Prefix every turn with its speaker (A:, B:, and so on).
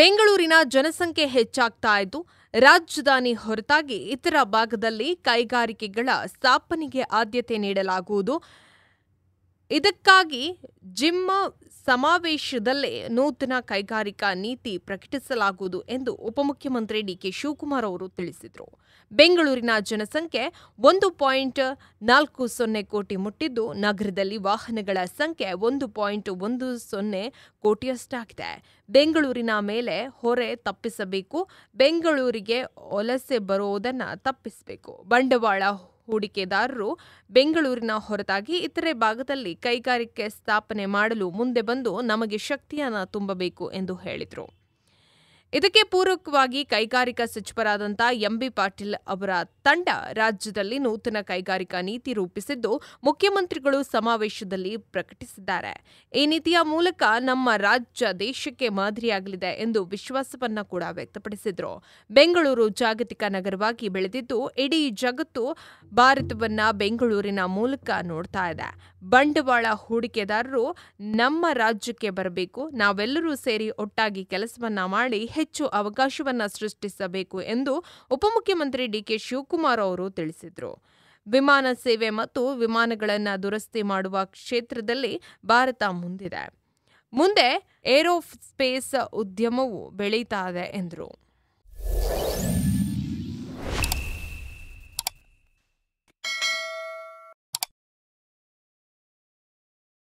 A: ಬೆಂಗಳೂರಿನ ಜನಸಂಖ್ಯೆ ಹೆಚ್ಚಾಗ್ತಾ ಇದ್ದು, ರಾಜಧಾನಿ ಹೊರತಾಗಿ ಇತರ ಭಾಗದಲ್ಲಿ ಕೈಗಾರಿಕೆಗಳ ಸ್ಥಾಪನೆಗೆ ಆದ್ಯತೆ ನೀಡಲಾಗುವುದು. ಇದಕ್ಕಾಗಿ ಜಿಮ್ ಸಮಾವೇಶದಲ್ಲೇ ನೂತನ ಕೈಗಾರಿಕಾ ನೀತಿ ಪ್ರಕಟಿಸಲಾಗುವುದು ಎಂದು ಉಪಮುಖ್ಯಮಂತ್ರಿ ಡಿಕೆ ಶಿವಕುಮಾರ್ ಅವರು ತಿಳಿಸಿದರು. ಬೆಂಗಳೂರಿನ ಜನಸಂಖ್ಯೆ 1.40 ಕೋಟಿ ಮುಟ್ಟಿದ್ದು, ನಗರದಲ್ಲಿ ವಾಹನಗಳ ಸಂಖ್ಯೆ 1.10 ಕೋಟಿಯಷ್ಟಾಗಿದೆ. ಬೆಂಗಳೂರಿನ ಮೇಲೆ ಹೊರೆ ತಪ್ಪಿಸಬೇಕು, ಬೆಂಗಳೂರಿಗೆ ವಲಸೆ ಬರುವುದನ್ನು ತಪ್ಪಿಸಬೇಕು. ಬಂಡವಾಳ ಹೂಡಿಕೆದಾರರು ಬೆಂಗಳೂರಿನ ಹೊರತಾಗಿ ಇತರೆ ಭಾಗದಲ್ಲಿ ಕೈಗಾರಿಕೆ ಸ್ಥಾಪನೆ ಮಾಡಲು ಮುಂದೆ ಬಂದು ನಮಗೆ ಶಕ್ತಿಯನ್ನು ತುಂಬಬೇಕು ಎಂದು ಹೇಳಿದರು. ಇದಕ್ಕೆ ಪೂರಕವಾಗಿ ಕೈಗಾರಿಕಾ ಸಚಿವರಾದಂಥ ಎಂಬಿ ಪಾಟೀಲ್ ಅವರ ತಂಡ ರಾಜ್ಯದಲ್ಲಿ ನೂತನ ಕೈಗಾರಿಕಾ ನೀತಿ ರೂಪಿಸಿದ್ದು, ಮುಖ್ಯಮಂತ್ರಿಗಳು ಸಮಾವೇಶದಲ್ಲಿ ಪ್ರಕಟಿಸಿದ್ದಾರೆ. ಈ ನೀತಿಯ ಮೂಲಕ ನಮ್ಮ ರಾಜ್ಯ ದೇಶಕ್ಕೆ ಮಾದರಿಯಾಗಲಿದೆ ಎಂದು ವಿಶ್ವಾಸವನ್ನ ಕೂಡ ವ್ಯಕ್ತಪಡಿಸಿದರು. ಬೆಂಗಳೂರು ಜಾಗತಿಕ ನಗರವಾಗಿ ಬೆಳೆದಿದ್ದು, ಇಡೀ ಜಗತ್ತು ಭಾರತವನ್ನ ಬೆಂಗಳೂರಿನ ಮೂಲಕ ನೋಡ್ತಾ ಇದೆ. ಬಂಡವಾಳ ಹೂಡಿಕೆದಾರರು ನಮ್ಮ ರಾಜ್ಯಕ್ಕೆ ಬರಬೇಕು, ನಾವೆಲ್ಲರೂ ಸೇರಿ ಒಟ್ಟಾಗಿ ಕೆಲಸವನ್ನ ಮಾಡಿ ಹೆಚ್ಚು ಅವಕಾಶವನ್ನ ಸೃಷ್ಟಿಸಬೇಕು ಎಂದು ಉಪಮುಖ್ಯಮಂತ್ರಿ ಡಿಕೆ ಶಿವಕುಮಾರ್ ಅವರು ತಿಳಿಸಿದರು. ವಿಮಾನ ಸೇವೆ ಮತ್ತು ವಿಮಾನಗಳನ್ನು ದುರಸ್ತಿ ಮಾಡುವ ಕ್ಷೇತ್ರದಲ್ಲಿ ಭಾರತ ಮುಂದಿದೆ. ಮುಂದೆ ಏರೋಸ್ಪೇಸ್ ಉದ್ಯಮವು ಬೆಳೀತಾ ಇದೆ ಎಂದರು.